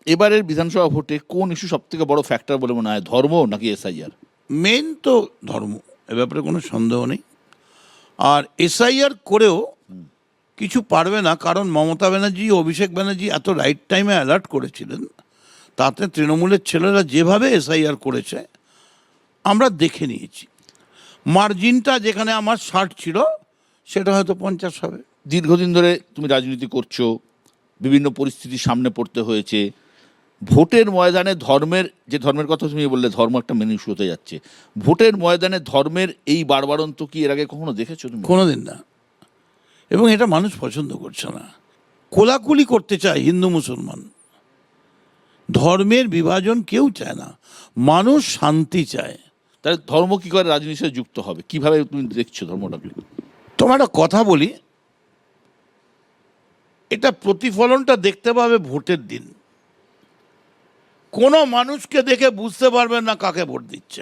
এবারের বিধানসভা ভোটে কোন ইস্যু সব থেকে বড় ফ্যাক্টর বলে মনে হয়, ধর্ম নাকি এসআইআর? মেন তো ধর্ম, এ ব্যাপারে কোনো সন্দেহ নেই। আর এসআইআর করেও কিছু পারবে না, কারণ মমতা ব্যানার্জি, অভিষেক ব্যানার্জি এত রাইট টাইমে অ্যালার্ট করেছিলেন। তাতে তৃণমূলের ছেলেরা যেভাবে এসআইআর করেছে আমরা দেখে নিয়েছি। মার্জিনটা যেখানে আমার 60 ছিল সেটা হয়তো 50 হবে। দীর্ঘদিন ধরে তুমি রাজনীতি করছো, বিভিন্ন পরিস্থিতির সামনে পড়তে হয়েছে। ভোটের ময়দানে ধর্মের কথা তুমি বললে, ধর্ম একটা মেন ইস্যু হতে যাচ্ছে। ভোটের ময়দানে ধর্মের এই বাড়বাড়ন্ত কি এর আগে কখনো দেখেছো তুমি? কোনোদিন না, এবং এটা মানুষ পছন্দ করছে না। কোলাকুলি করতে চায় হিন্দু মুসলমান, ধর্মের বিভাজন কেউ চায় না, মানুষ শান্তি চায়। তাহলে ধর্ম কি করে রাজনীতির সাথে যুক্ত হবে? কিভাবে তুমি দেখছো ধর্মটাকে? তোমার একটা কথা বলি, এটা প্রতিফলনটা দেখতে পাবে ভোটের দিন। কোনো মানুষকে দেখে বুঝতে পারবেন না কাকে ভোট দিচ্ছে।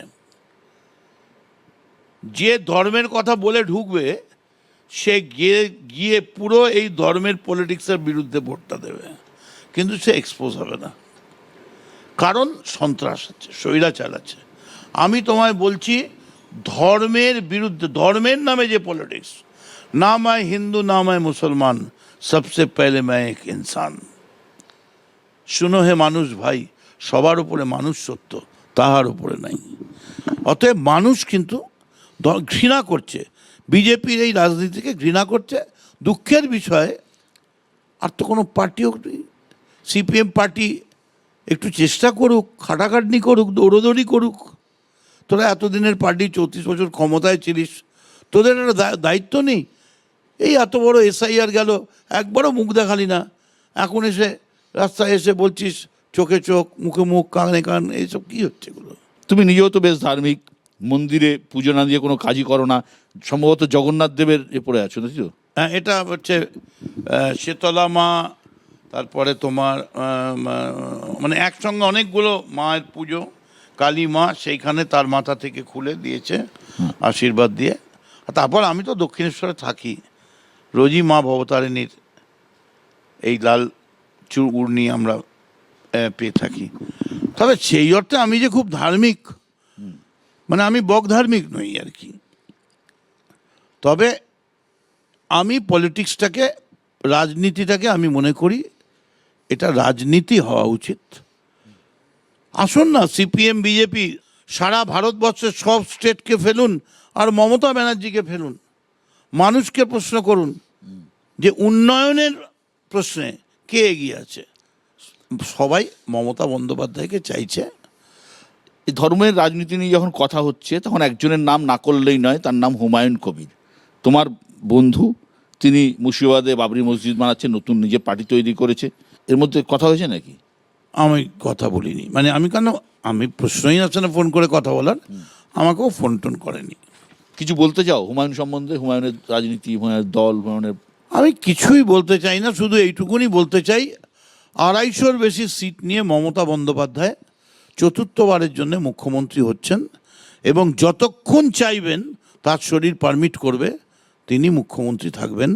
যে ধর্মের কথা বলে ঢুকবে সে গিয়ে গিয়ে পুরো এই ধর্মের পলিটিক্সের বিরুদ্ধে ভোটটা দেবে, কিন্তু সে এক্সপোজ হবে না, কারণ সন্ত্রাস আছে, স্বৈরাচার আছে। আমি তোমায় বলছি, ধর্মের বিরুদ্ধে, ধর্মের নামে যে পলিটিক্স, না मैं হিন্দু না मैं মুসলমান, সবসে পহলে मैं एक इंसान। শুনো হে মানুষ ভাই, সবার উপরে মানুষ সত্য, তাহার উপরে নাই। অতএব মানুষ কিন্তু ঘৃণা করছে, বিজেপির এই রাজনীতিকে ঘৃণা করছে। দুঃখের বিষয়, আর তো কোনো পার্টিও, সিপিএম পার্টি একটু চেষ্টা করুক, খাটাখাটনি করুক, দৌড়োদৌড়ি করুক। তোরা এতদিনের পার্টি, 34 বছর ক্ষমতায় ছিলিস, তোদের একটা দায়িত্ব নেই? এই এত বড় এসআইআর গেল, একবারও মুখ দেখালি না। এখন এসে রাস্তায় এসে বলছিস চোখে চোখ, মুখে মুখ, কানে কান, এইসব কী হচ্ছে এগুলো? তুমি নিজেও তো বেশ ধার্মিক, মন্দিরে পুজো না দিয়ে কোনো কাজই করো না, সম্ভবত জগন্নাথ দেবের এ পড়ে আছো না? হ্যাঁ, এটা হচ্ছে শীতলা মা, তারপরে তোমার মানে একসঙ্গে অনেকগুলো মায়ের পুজো। কালী মা সেইখানে তার মাথা থেকে খুলে দিয়েছে আশীর্বাদ দিয়ে। আর তারপর আমি তো দক্ষিণেশ্বরে থাকি, রোজই মা ভবতারিণীর এই লাল চূড়নি আমরা পেয়ে থাকি। তবে সেই অর্থে আমি যে খুব ধার্মিক, মানে আমি বক ধার্মিক নই আর কি। তবে আমি পলিটিক্সটাকে, রাজনীতিটাকে আমি মনে করি এটা রাজনীতি হওয়া উচিত। আসুন না, সিপিএম বিজেপি সারা ভারতবর্ষের সব স্টেটকে ফেলুন আর মমতা ব্যানার্জিকে ফেলুন, মানুষকে প্রশ্ন করুন যে উন্নয়নের প্রশ্নে কে এগিয়ে আছে। সবাই মমতা বন্দ্যোপাধ্যায়কে চাইছে। এই ধর্মের রাজনীতি নিয়ে যখন কথা হচ্ছে তখন একজনের নাম না করলেই নয়, তার নাম হুমায়ুন কবির, তোমার বন্ধু। তিনি মুর্শিদাবাদে বাবরি মসজিদ বানাচ্ছে, নতুন নিজে পার্টি তৈরি করেছে। এর মধ্যে কথা হয়েছে নাকি? আমি কথা বলিনি, মানে আমি কেন, আমি প্রশ্নই আছে না ফোন করে কথা বলার, আমাকেও ফোন টোন করেনি। কিছু বলতে চাও হুমায়ুন সম্বন্ধে, হুমায়ুনের রাজনীতি, হুমায়ুনের দল, হুমায়ুনের? আমি কিছুই বলতে চাই না, শুধু এইটুকুনি বলতে চাই, 250-র বেশি সিট নিয়ে মমতা বন্দ্যোপাধ্যায় চতুর্থবারের জন্য মুখ্যমন্ত্রী হচ্ছেন, এবং যতক্ষণ চাইবেন তার শরীর পারমিট করবে তিনি মুখ্যমন্ত্রী থাকবেন।